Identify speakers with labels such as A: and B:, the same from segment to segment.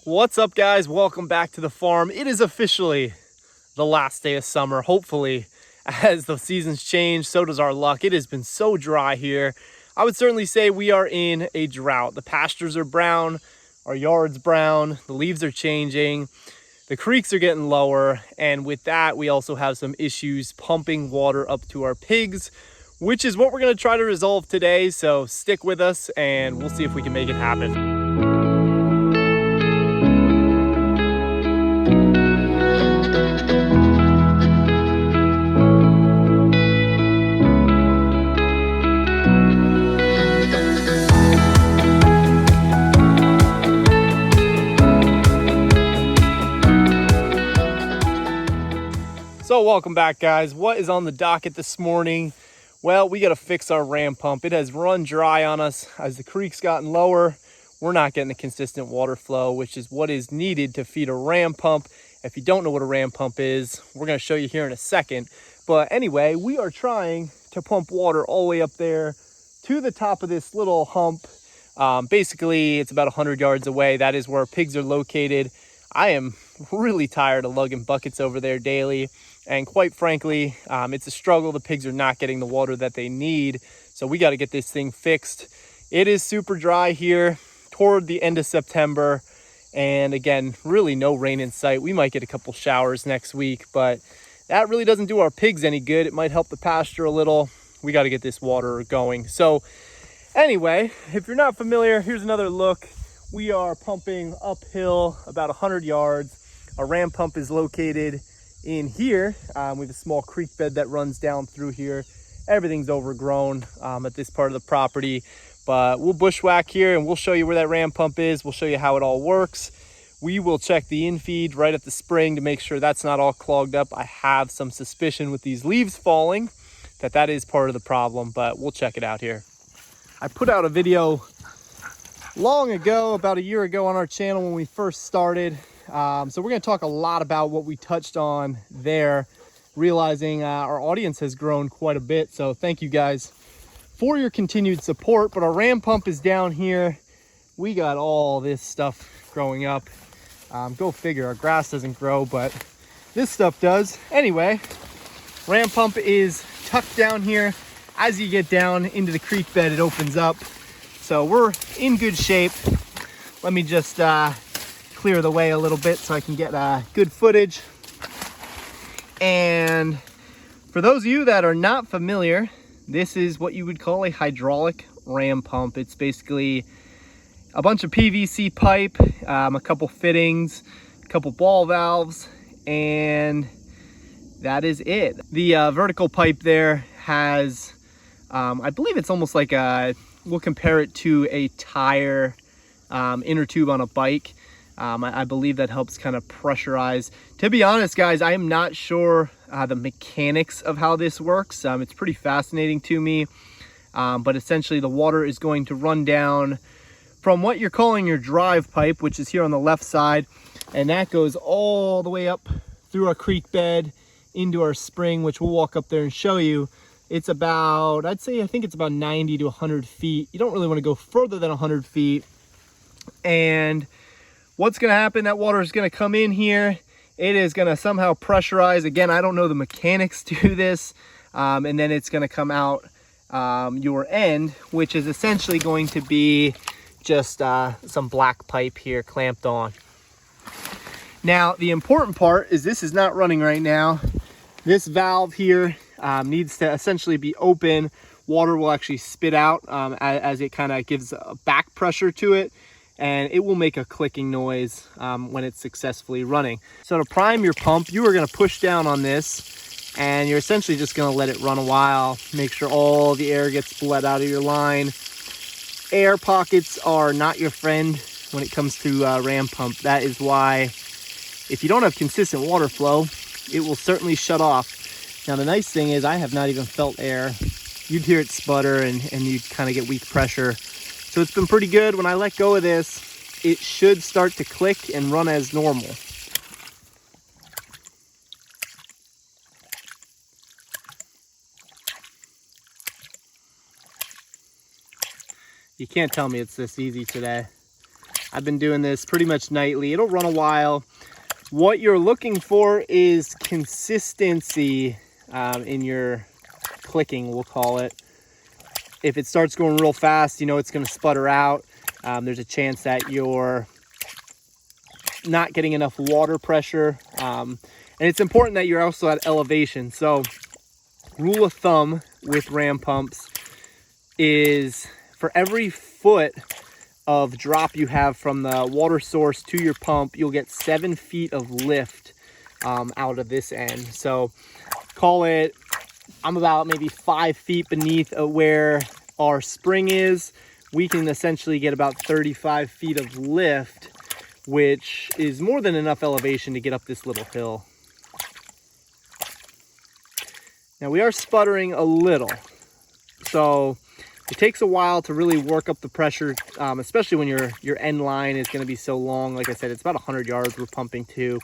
A: What's up, guys? Welcome back to the farm. It is officially the last day of summer. Hopefully, as the seasons change, so does our luck. It has been so dry here. I would certainly say we are in a drought. The pastures are brown, our yard's brown, the leaves are changing, the creeks are getting lower, and with that, we also have some issues pumping water up to our pigs, which is what we're going to try to resolve today. So stick with us and we'll see if we can make it happen. So welcome back, guys. What is on the docket this morning? Well, we got to fix our ram pump. It has run dry on us as the creek's gotten lower. We're not getting a consistent water flow, which is what is needed to feed a ram pump. If you don't know what a ram pump is, we're going to show you here in a second. But anyway, we are trying to pump water all the way up there to the top of this little hump. Basically, it's about 100 yards away. That is where our pigs are located. I am really tired of lugging buckets over there daily. And quite frankly, it's a struggle. The pigs are not getting the water that they need. So we got to get this thing fixed. It is super dry here toward the end of September. And again, really no rain in sight. We might get a couple showers next week, but that really doesn't do our pigs any good. It might help the pasture a little. We got to get this water going. So anyway, if you're not familiar, here's another look. We are pumping uphill about 100 yards. Our ram pump is located in here. We have a small creek bed that runs down through here. Everything's overgrown at this part of the property, but we'll bushwhack here and we'll show you where that ram pump is. We'll show you how it all works. We will check the infeed right at the spring to make sure that's not all clogged up. I have some suspicion with these leaves falling that is part of the problem, but we'll check it out here. I put out a video long ago, about a year ago, on our channel when we first started. So we're going to talk a lot about what we touched on there, realizing our audience has grown quite a bit. So thank you guys for your continued support. But our ram pump is down here. We got all this stuff growing up. Go figure, our grass doesn't grow, but this stuff does. Anyway, ram pump is tucked down here. As you get down into the creek bed, it opens up. So we're in good shape. Let me just clear the way a little bit so I can get good footage. And for those of you that are not familiar, this is what you would call a hydraulic ram pump. It's basically a bunch of PVC pipe, a couple fittings, a couple ball valves, and that is it. The vertical pipe there has, I believe it's almost like we'll compare it to a tire inner tube on a bike. I believe that helps kind of pressurize. To be honest, guys, I am not sure the mechanics of how this works. It's pretty fascinating to me, but essentially the water is going to run down from what you're calling your drive pipe, which is here on the left side, and that goes all the way up through our creek bed into our spring, which we'll walk up there and show you. It's about, I think it's about 90 to 100 feet. You don't really want to go further than 100 feet. And what's going to happen, that water is going to come in here. It is going to somehow pressurize. Again, I don't know the mechanics to this. And then it's going to come out your end, which is essentially going to be just some black pipe here clamped on. Now, the important part is this is not running right now. This valve here needs to essentially be open. Water will actually spit out as it kind of gives a back pressure to it, and it will make a clicking noise when it's successfully running. So to prime your pump, you are going to push down on this, and you're essentially just going to let it run a while. Make sure all the air gets bled out of your line. Air pockets are not your friend when it comes to ram pump. That is why if you don't have consistent water flow, it will certainly shut off. Now, the nice thing is I have not even felt air. You'd hear it sputter and you'd kind of get weak pressure. So it's been pretty good. When I let go of this, it should start to click and run as normal. You can't tell me it's this easy today. I've been doing this pretty much nightly. It'll run a while. What you're looking for is consistency in your clicking, we'll call it. If it starts going real fast, you know it's going to sputter out. There's a chance that you're not getting enough water pressure. And it's important that you're also at elevation. So rule of thumb with ram pumps is for every foot of drop you have from the water source to your pump, you'll get 7 feet of lift out of this end. So call it, I'm about maybe 5 feet beneath where our spring is. We can essentially get about 35 feet of lift, which is more than enough elevation to get up this little hill. Now we are sputtering a little, so it takes a while to really work up the pressure, especially when your end line is going to be so long. Like I said, it's about 100 yards we're pumping to.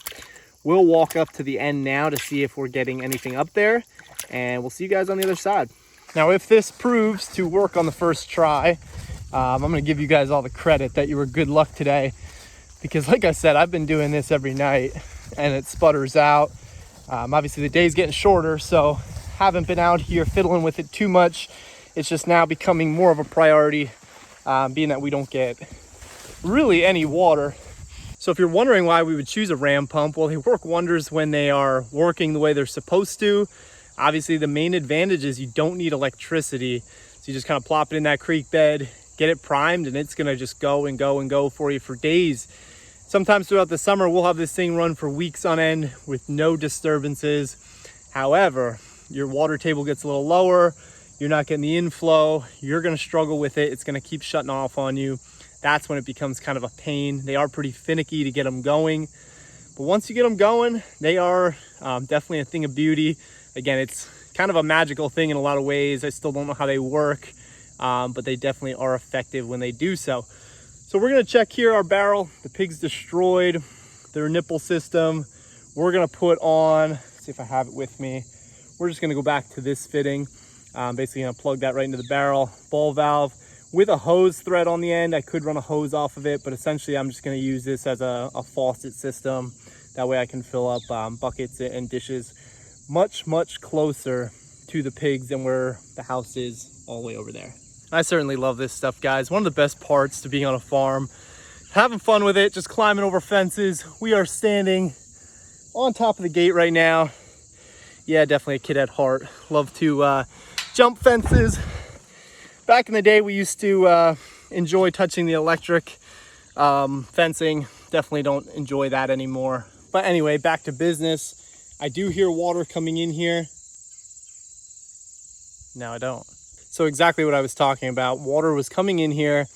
A: We'll walk up to the end now to see if we're getting anything up there, and we'll see you guys on the other side. Now, if this proves to work on the first try, I'm going to give you guys all the credit that you were good luck today, because like I said, I've been doing this every night and it sputters out. Obviously the day's getting shorter, so haven't been out here fiddling with it too much. It's just now becoming more of a priority, being that we don't get really any water. So if you're wondering why we would choose a ram pump, well, they work wonders when they are working the way they're supposed to. Obviously, the main advantage is you don't need electricity. So you just kind of plop it in that creek bed, get it primed, and it's gonna just go and go and go for you for days. Sometimes throughout the summer, we'll have this thing run for weeks on end with no disturbances. However, your water table gets a little lower, you're not getting the inflow, you're gonna struggle with it, it's gonna keep shutting off on you. That's when it becomes kind of a pain. They are pretty finicky to get them going, but once you get them going, they are definitely a thing of beauty. Again, it's kind of a magical thing in a lot of ways. I still don't know how they work, but they definitely are effective when they do so. So we're gonna check here our barrel. The pig's destroyed their nipple system. We're gonna put on, let's see if I have it with me. We're just gonna go back to this fitting. Basically gonna plug that right into the barrel. Ball valve with a hose thread on the end. I could run a hose off of it, but essentially I'm just gonna use this as a faucet system. That way I can fill up buckets and dishes much, much closer to the pigs than where the house is all the way over there. I certainly love this stuff, guys. One of the best parts to being on a farm, having fun with it, just climbing over fences. We are standing on top of the gate right now. Yeah, definitely a kid at heart. Love to jump fences. Back in the day, we used to enjoy touching the electric fencing. Definitely don't enjoy that anymore. But anyway, back to business. I do hear water coming in here. No, I don't. So exactly what I was talking about. Water was coming in here,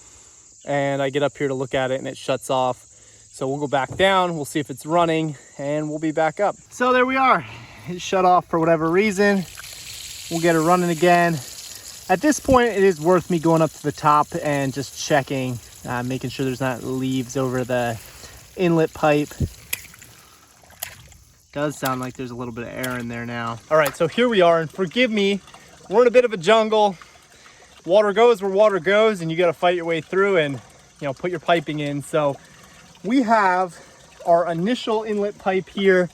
A: and I get up here to look at it and it shuts off. So we'll go back down, we'll see if it's running, and we'll be back up. So there we are. It shut off for whatever reason. We'll get it running again. At this point, it is worth me going up to the top and just checking, making sure there's not leaves over the inlet pipe. Does sound like there's a little bit of air in there now. All right, so here we are, and forgive me, we're in a bit of a jungle. Water goes where water goes, and you got to fight your way through and, you know, put your piping in. So we have our initial inlet pipe here,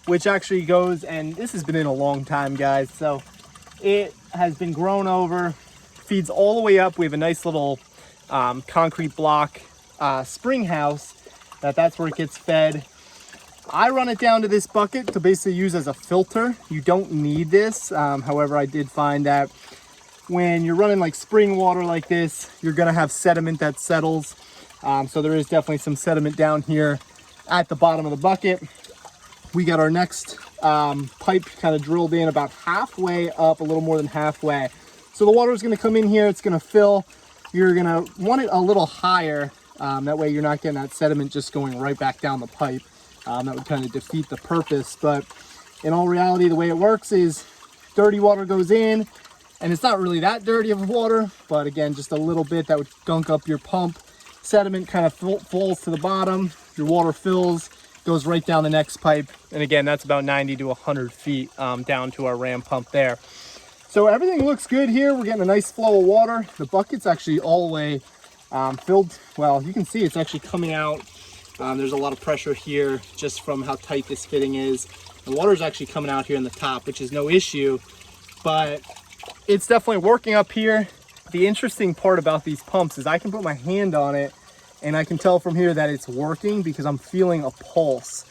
A: which actually goes, and this has been in a long time, guys. So it has been grown over, feeds all the way up. We have a nice little concrete block spring house that's where it gets fed. I run it down to this bucket to basically use as a filter. You don't need this. However, I did find that when you're running like spring water like this, you're gonna have sediment that settles. So there is definitely some sediment down here at the bottom of the bucket. We got our next pipe kind of drilled in about halfway up, a little more than halfway. So the water is gonna come in here, it's gonna fill. You're gonna want it a little higher. That way you're not getting that sediment just going right back down the pipe. That would kind of defeat the purpose. But in all reality, the way it works is dirty water goes in, and it's not really that dirty of water, but again, just a little bit that would gunk up your pump. Sediment kind of falls to the bottom, your water fills, goes right down the next pipe. And again, that's about 90 to 100 feet down to our ram pump there. So everything looks good here. We're getting a nice flow of water. The bucket's actually all the way Filled, well, you can see it's actually coming out. There's a lot of pressure here just from how tight this fitting is. The water is actually coming out here in the top, which is no issue, but it's definitely working up here. The interesting part about these pumps is I can put my hand on it and I can tell from here that it's working because I'm feeling a pulse.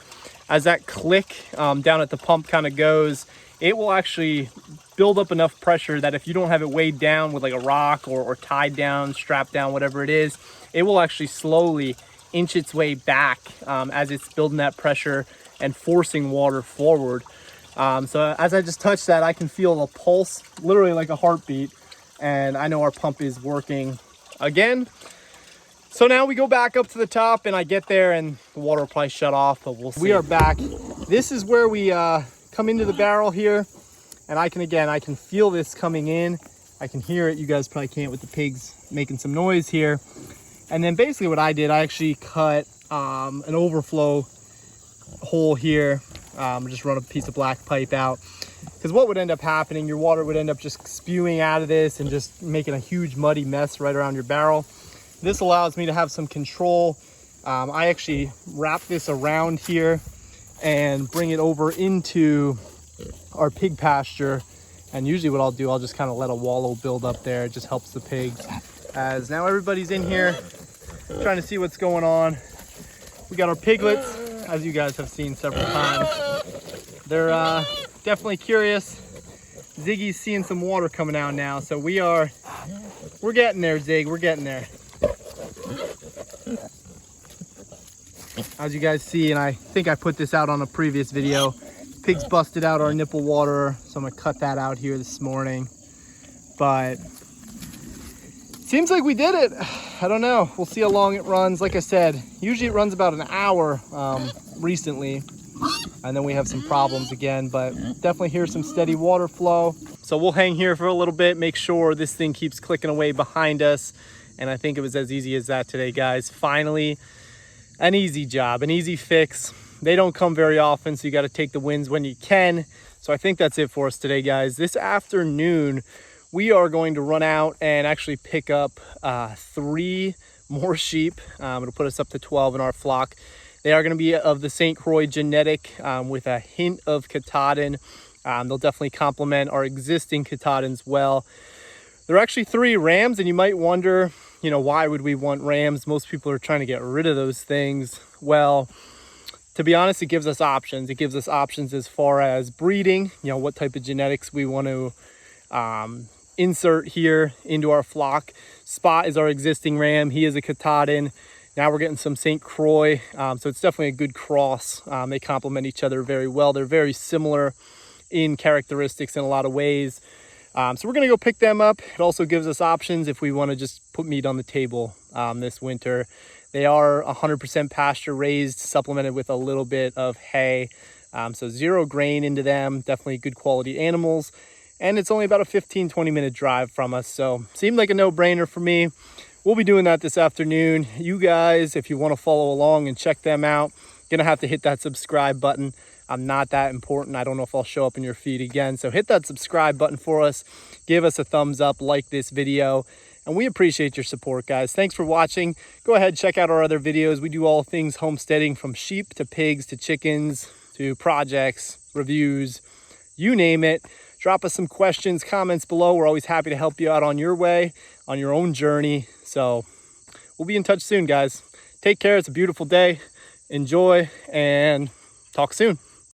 A: As that click down at the pump kind of goes, it will actually build up enough pressure that if you don't have it weighed down with like a rock or tied down, strapped down, whatever it is, it will actually slowly inch its way back as it's building that pressure and forcing water forward. So as I just touched that, I can feel a pulse, literally like a heartbeat, and I know our pump is working again. So now we go back up to the top and I get there and the water will probably shut off, but we'll see. We are back. This is where we come into the barrel here, and I can feel this coming in. I can hear it. You guys probably can't with the pigs making some noise here. And then basically what I did, I actually cut an overflow hole here. Just run a piece of black pipe out, because what would end up happening, your water would end up just spewing out of this and just making a huge muddy mess right around your barrel. This allows me to have some control. I actually wrap this around here and bring it over into our pig pasture, and usually what I'll do, I'll just kind of let a wallow build up there. It just helps the pigs. As now everybody's in here trying to see what's going on. We got our piglets, as you guys have seen several times. They're definitely curious. Ziggy's seeing some water coming out now, so we're getting there, Zig, we're getting there. As you guys see, and I think I put this out on a previous video, pigs busted out our nipple water, so I'm gonna cut that out here this morning. But seems like we did it. I don't know, we'll see how long it runs. Like I said, usually it runs about an hour recently, and then we have some problems again, but definitely hear some steady water flow. So we'll hang here for a little bit, make sure this thing keeps clicking away behind us. And I think it was as easy as that today, guys. Finally, an easy job, an easy fix. They don't come very often, so you got to take the wins when you can. So I think that's it for us today, guys. This afternoon, we are going to run out and actually pick up 3 more sheep. It'll put us up to 12 in our flock. They are going to be of the St. Croix genetic with a hint of Katahdin. They'll definitely complement our existing Katahdins well. There are actually 3 rams, and you might wonder, you know, why would we want rams? Most people are trying to get rid of those things. Well, to be honest, it gives us options. It gives us options as far as breeding, you know, what type of genetics we want to insert here into our flock. Spot is our existing ram. He is a Katahdin. Now we're getting some St. Croix. So it's definitely a good cross. They complement each other very well. They're very similar in characteristics in a lot of ways. So we're gonna go pick them up. It also gives us options if we wanna just put meat on the table this winter. They are 100% pasture raised, supplemented with a little bit of hay. So 0 grain into them, definitely good quality animals. And it's only about a 15-20 minute drive from us. So seemed like a no-brainer for me. We'll be doing that this afternoon. You guys, if you wanna follow along and check them out, gonna have to hit that subscribe button. I'm not that important. I don't know if I'll show up in your feed again. So hit that subscribe button for us. Give us a thumbs up, like this video. And we appreciate your support, guys. Thanks for watching. Go ahead, check out our other videos. We do all things homesteading, from sheep to pigs to chickens to projects, reviews, you name it. Drop us some questions, comments below. We're always happy to help you out on your way, on your own journey. So we'll be in touch soon, guys. Take care. It's a beautiful day. Enjoy and talk soon.